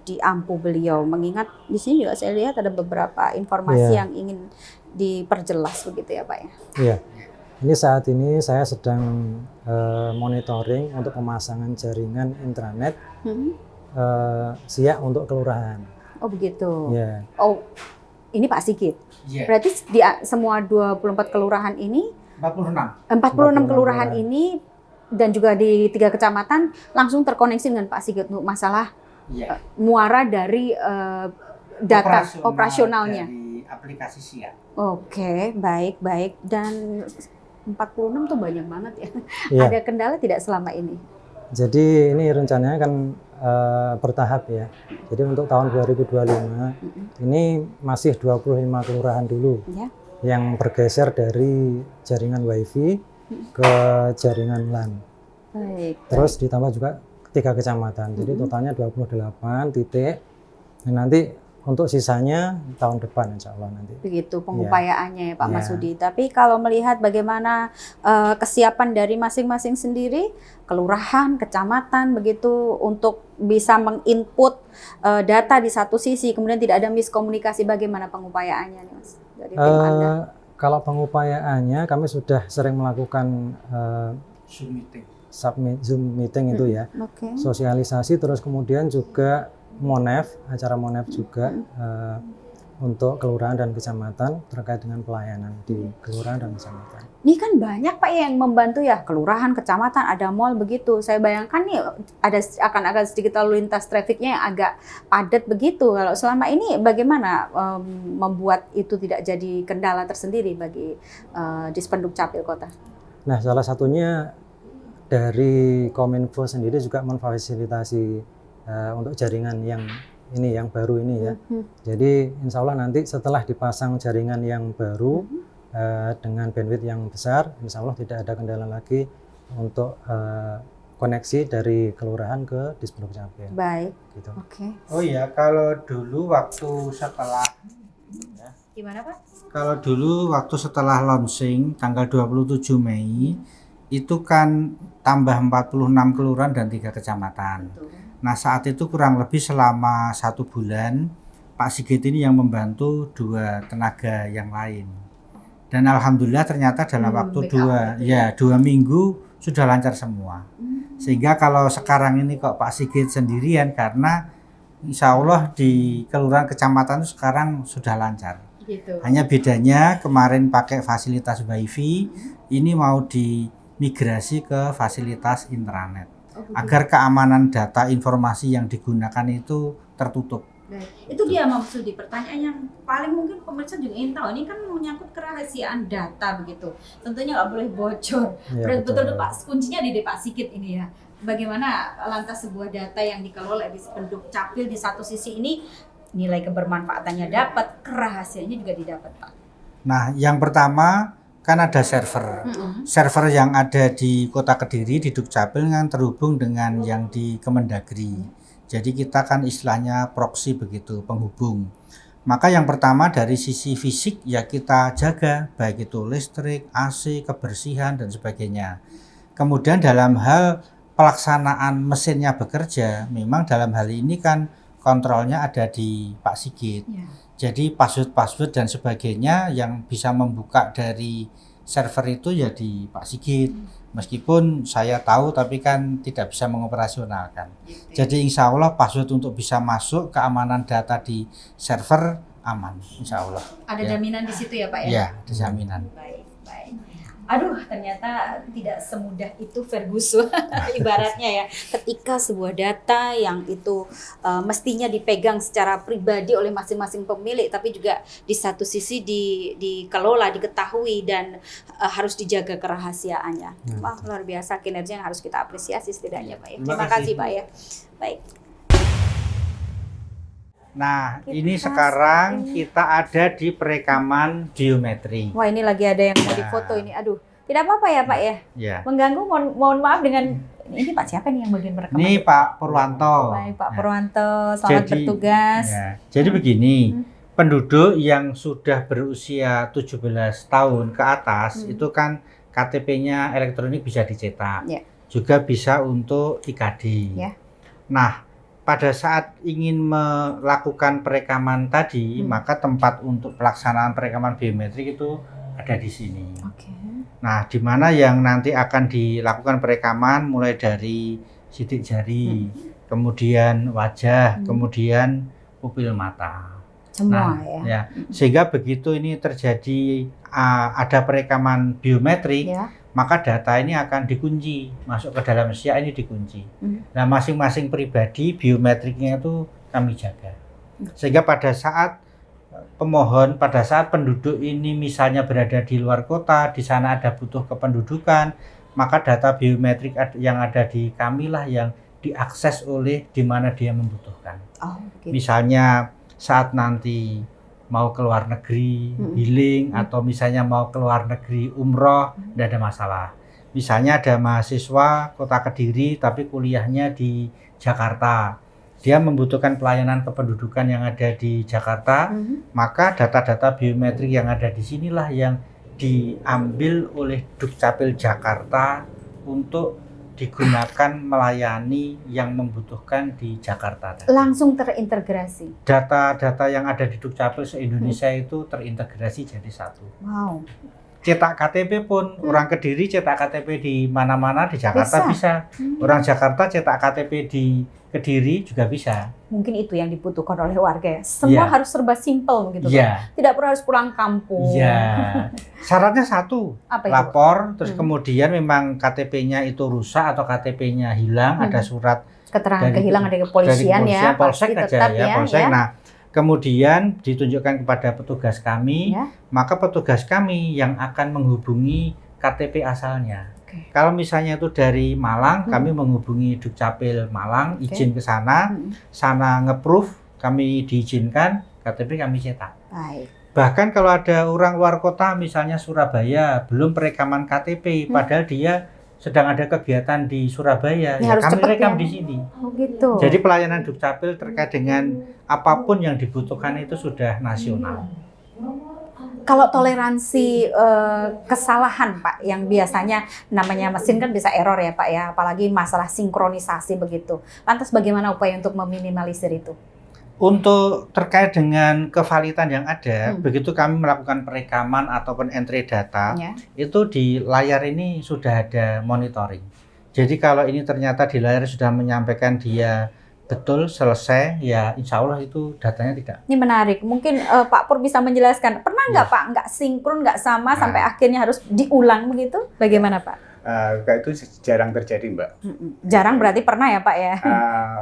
diampu beliau, mengingat di sini juga saya lihat ada beberapa informasi yang ingin diperjelas begitu ya Pak ya. Iya. Ini saat ini saya sedang monitoring untuk pemasangan jaringan intranet siap untuk kelurahan. Oh begitu. Ya. Oh ini Pak Sigit. Iya. Berarti di semua 24 kelurahan ini 46. 46 kelurahan ini dan juga di 3 kecamatan langsung terkoneksi dengan Pak Sigit untuk masalah Iya. muara dari data operasionalnya. Dari aplikasi siap. Oke, baik. Dan 46 tuh banyak banget ya. Iya. Ada kendala tidak selama ini? Jadi ini rencananya kan bertahap ya. Jadi untuk tahun 2025 ini masih 25 kelurahan dulu Ya. yang bergeser dari jaringan WiFi ke jaringan LAN. Baik. Terus ditambah juga 3 kecamatan. Jadi totalnya 28 titik. Dan nanti untuk sisanya tahun depan insya Allah nanti. Begitu pengupayaannya ya Pak Ya. Masudi. Tapi kalau melihat bagaimana kesiapan dari masing-masing sendiri, kelurahan, kecamatan begitu untuk bisa menginput data di satu sisi, kemudian tidak ada miskomunikasi, bagaimana pengupayaannya nih Mas dari tim Anda? Kalau pengupayaannya kami sudah sering melakukan Zoom meeting itu ya. Oke. Sosialisasi terus kemudian juga acara Monef juga untuk kelurahan dan kecamatan terkait dengan pelayanan di kelurahan dan kecamatan. Ini kan banyak Pak yang membantu ya, kelurahan, kecamatan, ada mall begitu. Saya bayangkan nih akan sedikit lalu lintas trafiknya yang agak padat begitu. Kalau selama ini bagaimana membuat itu tidak jadi kendala tersendiri bagi Dispenduk Capil Kota? Nah, salah satunya dari Kominfo sendiri juga memfasilitasi untuk jaringan yang baru ini ya. Jadi insya Allah nanti setelah dipasang jaringan yang baru dengan bandwidth yang besar, insya Allah tidak ada kendala lagi untuk koneksi dari kelurahan ke Dispenduk Capil. Baik. Gitu. Oke. Oh iya, kalau dulu waktu setelah Gimana Pak? Kalau dulu waktu setelah launching tanggal 27 Mei itu kan tambah 46 kelurahan dan 3 kecamatan. Nah saat itu kurang lebih selama 1 bulan Pak Sigit ini yang membantu 2 tenaga yang lain. Dan alhamdulillah ternyata dalam waktu 2 minggu sudah lancar semua. Sehingga kalau sekarang ini kok Pak Sigit sendirian karena insya Allah di kelurahan kecamatan itu sekarang sudah lancar. Gitu. Hanya bedanya kemarin pakai fasilitas WiFi, ini mau dimigrasi ke fasilitas intranet. Agar keamanan data informasi yang digunakan itu tertutup. Baik. Itu dia maksudnya pertanyaan yang paling mungkin pemirsa juga ingin tahu. Ini kan menyangkut kerahasiaan data begitu. Tentunya nggak boleh bocor. Ya, Betul Pak, kuncinya di Pak Sigit ini ya. Bagaimana lantas sebuah data yang dikelola di Dispenduk Capil di satu sisi ini nilai kebermanfaatannya dapat, kerahasiaannya juga didapat Pak. Nah, yang pertama kan ada server. Server yang ada di Kota Kediri di Dukcapil kan terhubung dengan yang di Kemendagri. Jadi kita kan istilahnya proxy begitu, penghubung. Maka yang pertama dari sisi fisik ya kita jaga, baik itu listrik, AC, kebersihan dan sebagainya. Kemudian dalam hal pelaksanaan mesinnya bekerja, memang dalam hal ini kan kontrolnya ada di Pak Sigit. Ya. Jadi password dan sebagainya yang bisa membuka dari server itu ya di Pak Sigit. Meskipun saya tahu tapi kan tidak bisa mengoperasionalkan. Jadi insya Allah password untuk bisa masuk keamanan data di server aman, insya Allah. Ada Ya. jaminan di situ ya Pak ya? Ya, ada jaminan. Baik. Aduh, ternyata tidak semudah itu Ferguson ibaratnya ya. Ketika sebuah data yang itu mestinya dipegang secara pribadi oleh masing-masing pemilik, tapi juga di satu sisi dikelola, diketahui dan harus dijaga kerahasiaannya. Wah, luar biasa kinerja yang harus kita apresiasi setidaknya Pak ya. Terima kasih Pak ya. Baik. Nah, ini sekarang kita ada di perekaman biometri. Wah, ini lagi ada yang mau difoto ini. Aduh, tidak apa-apa ya Pak ya? Ya. Mengganggu, mohon maaf dengan Ini Pak siapa nih yang bagian merekam? Ini Pak Purwanto. Baik, Pak Nah, Purwanto, selamat bertugas. Ya, jadi begini, penduduk yang sudah berusia 17 tahun ke atas itu kan KTP-nya elektronik bisa dicetak. Ya. Juga bisa untuk IKD. Ya. Nah, pada saat ingin melakukan perekaman tadi, maka tempat untuk pelaksanaan perekaman biometrik itu ada di sini. Oke. Nah, di mana yang nanti akan dilakukan perekaman mulai dari sidik jari, kemudian wajah, kemudian pupil mata. Semua Nah, ya. sehingga begitu ini terjadi ada perekaman biometrik, Ya. maka data ini akan dikunci, masuk ke dalam SIA ini dikunci. Nah, masing-masing pribadi biometriknya itu kami jaga. Sehingga pada saat pemohon, pada saat penduduk ini misalnya berada di luar kota, di sana ada butuh kependudukan, maka data biometrik yang ada di kami lah yang diakses oleh di mana dia membutuhkan. Oh, gitu. Misalnya saat nanti mau ke luar negeri, healing, atau misalnya mau ke luar negeri umroh, tidak ada masalah. Misalnya ada mahasiswa Kota Kediri tapi kuliahnya di Jakarta. Dia membutuhkan pelayanan kependudukan yang ada di Jakarta, maka data-data biometrik yang ada di sinilah yang diambil oleh Dukcapil Jakarta untuk digunakan melayani yang membutuhkan di Jakarta. Langsung terintegrasi. Data-data yang ada di Dukcapil se-Indonesia itu terintegrasi jadi satu. Wow. Cetak KTP pun orang Kediri cetak KTP di mana-mana di Jakarta bisa. Orang Jakarta cetak KTP di Kediri juga bisa. Mungkin itu yang dibutuhkan oleh warga ya. Semua harus serba simpel begitu. Iya. Tidak perlu harus pulang kampung. Iya. Syaratnya satu. Apa itu? Lapor, terus kemudian memang KTP-nya itu rusak atau KTP-nya hilang, ada surat Keterangan dari- kehilangan dari kepolisian ya. Polsek pasti aja tetap ya, Polsek. ya. Nah, kemudian ditunjukkan kepada petugas kami, Ya. maka petugas kami yang akan menghubungi KTP asalnya. Oke. Kalau misalnya itu dari Malang, kami menghubungi Dukcapil Malang, izin ke sana, sana nge-proof, kami diizinkan, KTP kami cetak. Baik. Bahkan kalau ada orang luar kota, misalnya Surabaya, belum perekaman KTP, padahal dia sedang ada kegiatan di Surabaya, Ini ya harus kami cepet rekam ya. di sini. Oh gitu. Jadi pelayanan Dukcapil terkait dengan apapun yang dibutuhkan itu sudah nasional. Kalau toleransi kesalahan Pak, yang biasanya namanya mesin kan bisa error ya Pak ya, apalagi masalah sinkronisasi begitu. Lantas bagaimana upaya untuk meminimalisir itu? Untuk terkait dengan kevalitan yang ada, begitu kami melakukan perekaman ataupun entry data, Ya. itu di layar ini sudah ada monitoring. Jadi kalau ini ternyata di layar sudah menyampaikan dia betul selesai, ya insya Allah itu datanya tidak. Ini menarik. Mungkin Pak Pur bisa menjelaskan. Pernah nggak Pak nggak sinkron, nggak sama sampai akhirnya harus diulang begitu? Bagaimana Pak? Kayak itu jarang terjadi, Mbak. Jarang berarti pernah ya Pak ya?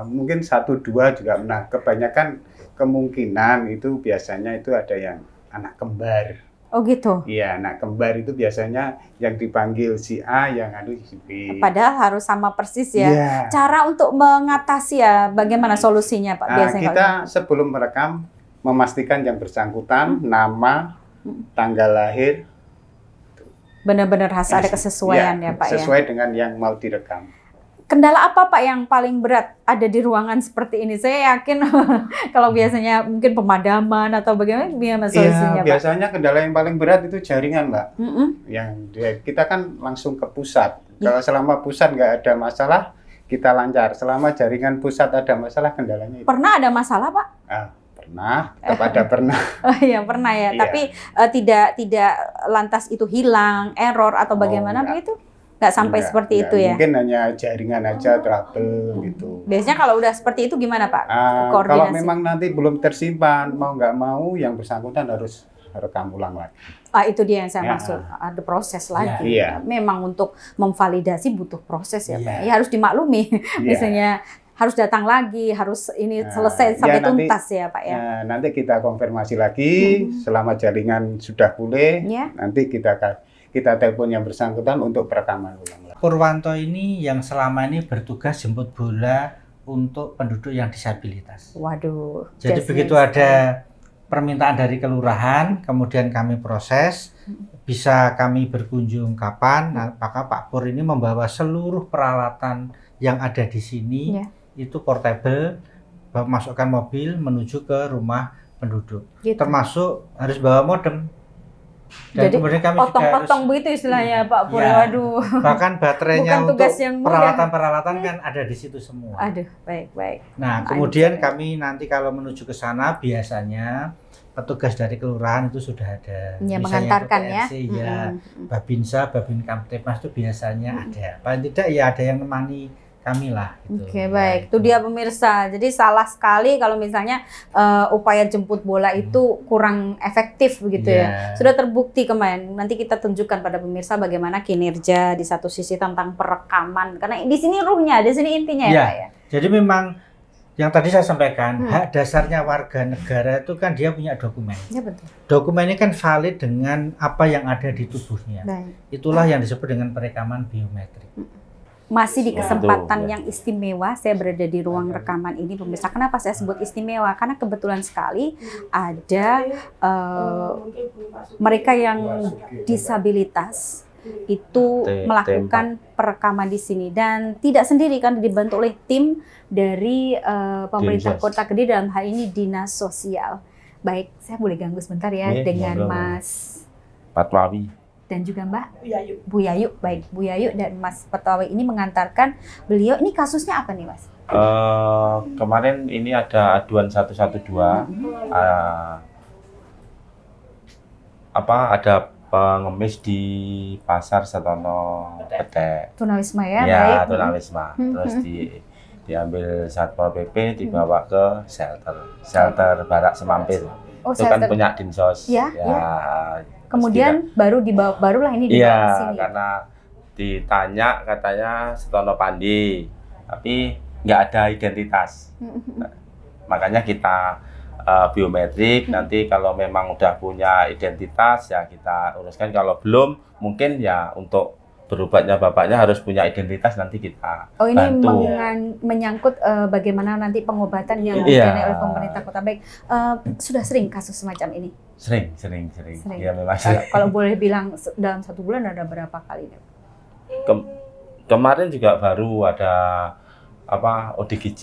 Mungkin 1-2 juga pernah. Kebanyakan kemungkinan itu biasanya itu ada yang anak kembar. Oh gitu. Iya, anak kembar itu biasanya yang dipanggil si A, yang si B. Padahal harus sama persis ya. Iya. Cara untuk mengatasi ya bagaimana solusinya Pak biasanya? Kita sebelum merekam memastikan yang bersangkutan, nama, tanggal lahir, benar-benar harus ada kesesuaian ya Pak ya. sesuai dengan yang mau direkam. Kendala apa Pak yang paling berat ada di ruangan seperti ini? Saya yakin kalau biasanya mungkin pemadaman atau bagaimana solusinya Pak? Biasanya kendala yang paling berat itu jaringan, Mbak. Mm-mm. Kita kan langsung ke pusat. Kalau selama pusat nggak ada masalah, kita lancar. Selama jaringan pusat ada masalah, kendalanya itu. Pernah ada masalah Pak? Pernah, tetap ada pernah. Oh iya pernah ya. Iya. Tapi tidak lantas itu hilang, error atau bagaimana enggak. begitu? Nggak sampai seperti itu ya? Mungkin hanya jaringan aja trouble gitu. Biasanya kalau udah seperti itu gimana Pak? Kalau Koordinasi. memang nanti belum tersimpan, mau nggak mau yang bersangkutan harus rekam ulang lagi. Itu dia yang saya Ya. maksud. Ada proses lagi. Iya. Memang untuk memvalidasi butuh proses ya Pak. Iya. Ya harus dimaklumi. Iya. Misalnya harus datang lagi, harus ini selesai sampai nanti- tuntas ya Pak ya. Nanti kita konfirmasi lagi selama jaringan sudah pulih. Ya. Nanti kita telepon yang bersangkutan untuk perekaman ulang lagi. Purwanto ini yang selama ini bertugas jemput bola untuk penduduk yang disabilitas. Waduh. Jadi just begitu nice. ada permintaan dari kelurahan, kemudian kami proses, bisa kami berkunjung kapan. Nah, maka Pak Pur ini membawa seluruh peralatan yang ada di sini Iya. itu portable, masukkan mobil menuju ke rumah penduduk. Gitu. Termasuk harus bawa modem. Dan Jadi kemudian kami juga harus Potong-potong begitu istilahnya Pak Pur. Iya. Waduh. bahkan baterainya Bukan untuk tugas yang mudah. peralatan-peralatan kan ada di situ semua. Aduh, baik. Nah, kemudian kami nanti kalau menuju ke sana biasanya petugas dari kelurahan itu sudah ada. Ya, Misalnya mengantarkan itu ya. PRC, ya. Mm-mm. Babinsa, Babin Kamtipmas itu biasanya ada. Paling tidak ya ada yang nemani kami lah. Gitu. Oke, baik. Itu dia pemirsa. Jadi salah sekali kalau misalnya upaya jemput bola itu kurang efektif begitu ya. Iya. Sudah terbukti kemarin. Nanti kita tunjukkan pada pemirsa bagaimana kinerja di satu sisi tentang perekaman. Karena di sini ruhnya, di sini intinya ya, Iya. Pak ya. Jadi memang yang tadi saya sampaikan, hak dasarnya warga negara itu kan dia punya dokumen. Ya betul. Dokumen ini kan valid dengan apa yang ada di tubuhnya. Baik. Itulah yang disebut dengan perekaman biometrik. Masih di kesempatan Betul, ya. yang istimewa, saya berada di ruang rekaman ini pemirsa. Kenapa saya sebut istimewa? Karena kebetulan sekali ada mereka yang disabilitas itu melakukan perekaman di sini dan tidak sendiri kan, dibantu oleh tim dari pemerintah Dinas. Kota Kediri, dalam hal ini Dinas Sosial. Baik, saya boleh ganggu sebentar ya Iya, dengan monggo. Mas Patwawi. dan juga Mbak Bu Yayu. Baik, Bu Yayu dan Mas Patwawi ini mengantarkan beliau. Ini kasusnya apa nih, Mas? Kemarin ini ada aduan 112. Ada pengemis di Pasar Setono Pedek. Tunawisma ya, Ya, baik. tunawisma. Terus diambil Satpol PP, dibawa ke shelter Barak Semampir. Oh, Itu kan shelter. punya Dinsos. Ya, Kemudian barulah ini dibawa iya, ke sini. karena ditanya katanya Setono Pandi, tapi nggak ada identitas. Nah, makanya kita biometrik, nanti kalau memang udah punya identitas ya kita uruskan, kalau belum mungkin ya untuk berobatnya bapaknya harus punya identitas, nanti kita Oh, ini bantu. menyangkut bagaimana nanti pengobatan yang Iya. didanai oleh pemerintah Kota. Baik, sudah sering kasus semacam ini? Sering. Sering. Ya memang Kalau boleh bilang dalam 1 bulan ada berapa kali? kemarin juga baru ada ODGJ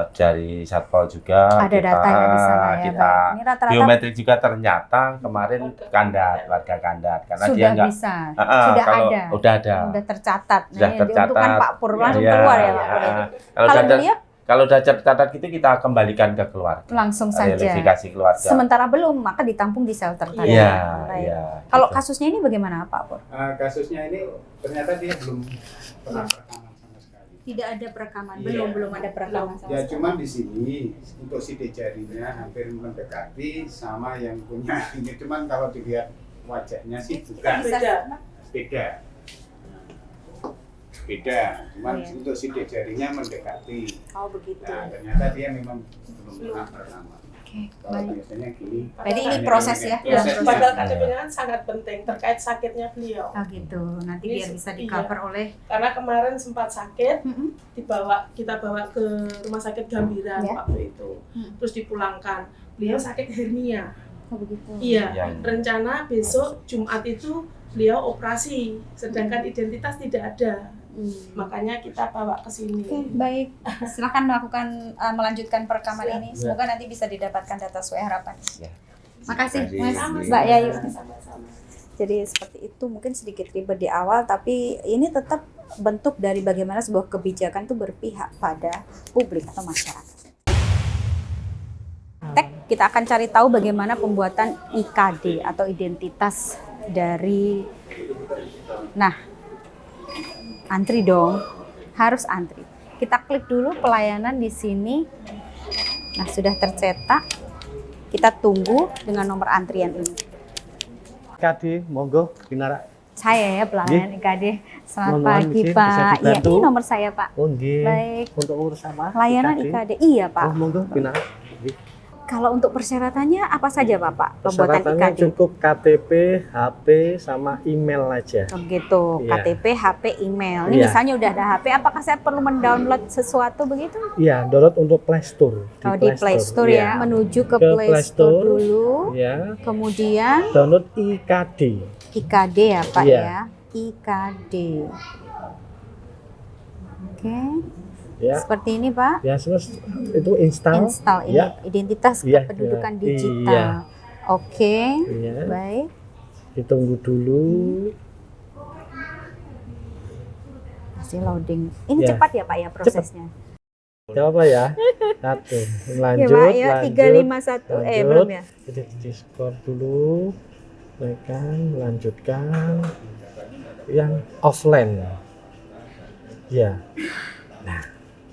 dari Satpol juga. Ada datanya di sana ya, Kita Baik. Ini rata-rata biometrik juga ternyata kemarin warga Kandat karena dia sudah nggak bisa, kalau sudah ada, udah tercatat. Sudah Nah, tercatat. diuntukkan Pak Pur langsung Iya, keluar ya, Pak iya. Pur. Kalau Kalau udah beliau kalau udah tercatat gitu kita kembalikan ke keluarga. langsung saja. Verifikasi keluarga. Sementara belum, maka ditampung di shelter tadi. Iya, Baik. iya. Kalau gitu. kasusnya ini bagaimana, Pak Pur? Kasusnya ini ternyata dia belum pernah perekaman sama sekali. Tidak ada perekaman, Iya. belum ada perekaman sama Ya sekali. cuman di sini untuk sidik jarinya hampir mendekati sama yang punya ini, cuman kalau dilihat wajahnya sih bukan beda. Cuman Iya. untuk sidik jarinya mendekati. Oh, begitu. Nah, ternyata dia memang belum pernah perekaman. Oke, Kalau baik. biasanya gini. Jadi ini proses ya? Ya, Proses. padahal KTP-nya kan sangat penting terkait sakitnya beliau. Oh gitu, nanti Ini biar bisa iya. di cover oleh Karena kemarin sempat sakit, Mm-mm. kita bawa ke rumah sakit Gambiran Ya. waktu itu. Terus dipulangkan. Beliau sakit hernia. Oh begitu. Iya, Yang rencana besok Jumat itu beliau operasi, sedangkan identitas tidak ada. Makanya kita bawa ke sini. Oke, baik. Silakan melakukan melanjutkan perekaman ini. Semoga nanti bisa didapatkan data sesuai harapan. Ya. Makasih, Terima Mas, kasih. Mbak Yayu. Sama-sama. Jadi seperti itu, mungkin sedikit ribet di awal, tapi ini tetap bentuk dari bagaimana sebuah kebijakan itu berpihak pada publik atau masyarakat. Kita akan cari tahu bagaimana pembuatan IKD atau identitas dari. Nah, antri dong, harus antri. Kita klik dulu pelayanan di sini. Nah, sudah tercetak. Kita tunggu dengan nomor antrian ini. KD, monggo Binara. Saya ya pelayanan IKD. Selamat Mohon pagi izin, bisa Pak. Iya, dibantu? ini nomor saya Pak. Oh nggih. Baik. Untuk urus apa? Layanan IKD. Iya Oh, Pak. monggo Binara. Nggih. Kalau untuk persyaratannya apa saja Bapak? Pembuatan Persyaratannya IKD. cukup KTP, HP, sama email aja. Oh gitu, Iya. KTP, HP, email. Ini Iya. misalnya udah ada HP, apakah saya perlu mendownload sesuatu begitu? Iya, download untuk Play Store. Di Play Store ya, Iya. menuju ke Ke Play Play Store Store. dulu. Ya, Kemudian download IKD. IKD ya Pak Iya. ya, IKD. Oke, Ya, seperti ini Pak. ya terus itu install. Install ini Ya. identitas Iya, kependudukan iya. digital. Iya. Oke, Iya. baik. Ditunggu dulu. Masih loading. Ini Ya. cepat ya Pak ya prosesnya. Ya apa ya? Satu. Ya Lanjut, Pak ya, lanjut. 351. lanjut. Belum ya? Jadi di skor dulu. Tekan, lanjutkan. Yang offline. Ya,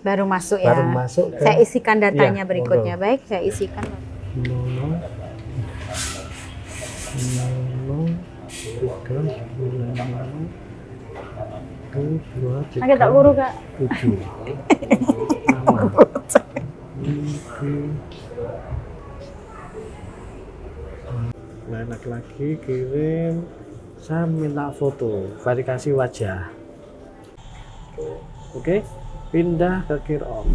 Baru masuk ya. baru masuk ke Saya isikan datanya Iya, berikutnya. monggo. Baik, saya isikan. 00 3 Oke, tak buru Kak. 7 enak lagi kirim. Saya minta foto verifikasi wajah. Oke, pindah ke gear off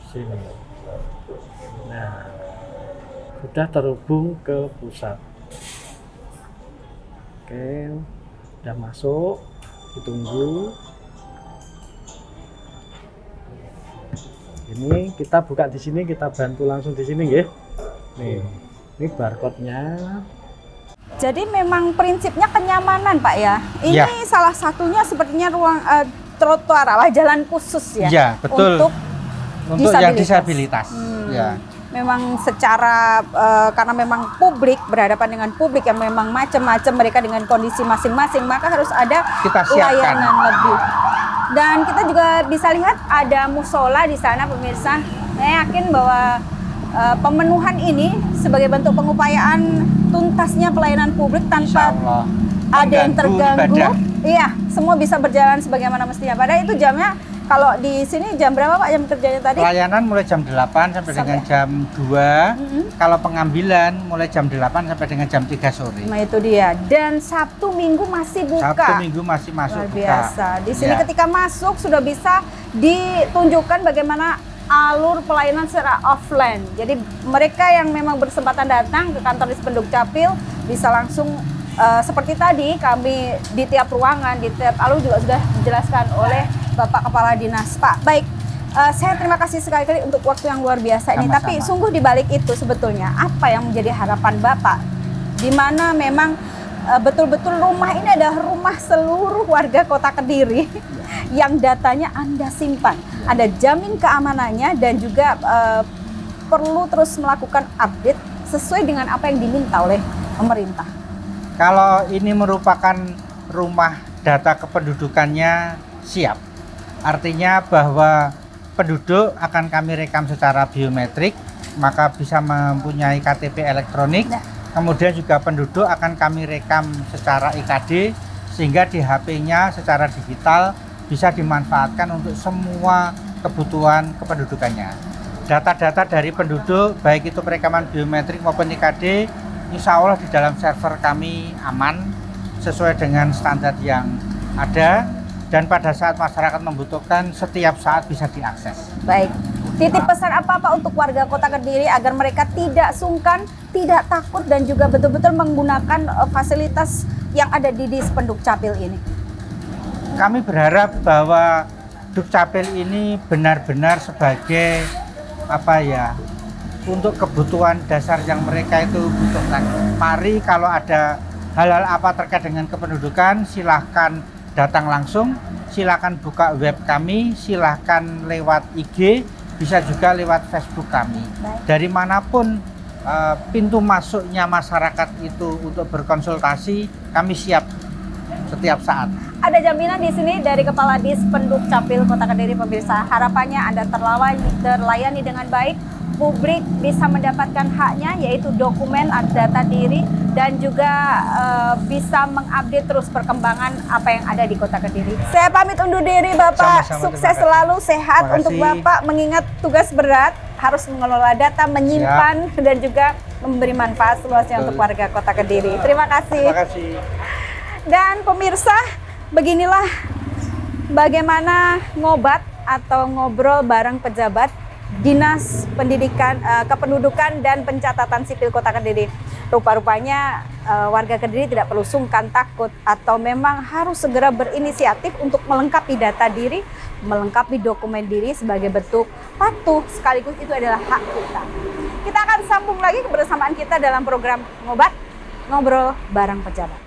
sini. Nah, sudah terhubung ke pusat. Oke, udah masuk, ditunggu. Ini kita buka di sini, kita bantu langsung di sini, nggih. Nih, ini barcode-nya. Jadi memang prinsipnya kenyamanan Pak ya. Ini Ya. salah satunya sepertinya ruang trotoar, jalan khusus ya. Ya, betul. Untuk yang disabilitas. disabilitas. Ya. Memang secara karena memang publik berhadapan dengan publik yang memang macam-macam, mereka dengan kondisi masing-masing, maka harus ada Kita siapkan. layanan lebih. Dan kita juga bisa lihat ada musola di sana pemirsa. Saya yakin bahwa pemenuhan ini sebagai bentuk pengupayaan tuntasnya pelayanan publik tanpa Insyaallah. ada yang Mengganggu terganggu. ibadah. Iya, semua bisa berjalan sebagaimana mestinya. Padahal itu jamnya, kalau di sini jam berapa Pak jam kerjanya tadi? Pelayanan mulai jam 8 sampai dengan jam 2. Kalau pengambilan mulai jam 8 sampai dengan jam 3 sore. Nah itu dia. Dan Sabtu Minggu masih buka. Sabtu Minggu masih masuk Luar buka. biasa. Di sini Ya. ketika masuk sudah bisa ditunjukkan bagaimana alur pelayanan secara offline. Jadi mereka yang memang bersempatan datang ke kantor Dispenduk Capil bisa langsung seperti tadi kami di tiap ruangan, di tiap alur juga sudah dijelaskan oleh Bapak Kepala Dinas. Pak, baik. Saya terima kasih sekali untuk waktu yang luar biasa ini. Sama-sama. Tapi sungguh di balik itu sebetulnya apa yang menjadi harapan Bapak? Di mana memang betul-betul rumah ini adalah rumah seluruh warga Kota Kediri yang datanya Anda simpan. Anda jamin keamanannya dan juga perlu terus melakukan update sesuai dengan apa yang diminta oleh pemerintah. Kalau ini merupakan rumah data kependudukannya siap. Artinya bahwa penduduk akan kami rekam secara biometrik, maka bisa mempunyai KTP elektronik. Kemudian juga penduduk akan kami rekam secara IKD, sehingga di HP-nya secara digital bisa dimanfaatkan untuk semua kebutuhan kependudukannya. Data-data dari penduduk, baik itu perekaman biometrik maupun IKD, insya Allah di dalam server kami aman, sesuai dengan standar yang ada, dan pada saat masyarakat membutuhkan, setiap saat bisa diakses. Baik, titip pesan apa Pak untuk warga Kota Kediri agar mereka tidak sungkan, tidak takut, dan juga betul-betul menggunakan fasilitas yang ada di Dispenduk Capil ini? Kami berharap bahwa Dukcapil ini benar-benar sebagai untuk kebutuhan dasar yang mereka itu butuhkan. Mari kalau ada hal-hal apa terkait dengan kependudukan, silahkan datang langsung, silahkan buka web kami, silahkan lewat IG, bisa juga lewat Facebook kami. Dari manapun pintu masuknya masyarakat itu untuk berkonsultasi, kami siap setiap saat. Ada jaminan di sini dari Kepala Dispenduk Capil Kota Kediri pemirsa. Harapannya Anda terlayani dengan baik, publik bisa mendapatkan haknya yaitu dokumen data diri dan juga bisa mengupdate terus perkembangan apa yang ada di Kota Kediri. Saya pamit undur diri Bapak, Sama-sama, sukses terima kasih. selalu, sehat Terima untuk kasih. Bapak mengingat tugas berat, harus mengelola data, menyimpan dan juga memberi manfaat seluasnya untuk warga Kota Kediri. Terima kasih. Terima kasih. Dan pemirsa, beginilah bagaimana ngobat atau ngobrol bareng pejabat Dinas Pendidikan, Kependudukan dan Pencatatan Sipil Kota Kediri. Rupa-rupanya warga Kediri tidak perlu sungkan takut atau memang harus segera berinisiatif untuk melengkapi data diri, melengkapi dokumen diri sebagai bentuk patuh, sekaligus itu adalah hak kita. Kita akan sambung lagi kebersamaan kita dalam program Ngobat, Ngobrol Bareng Pejabat.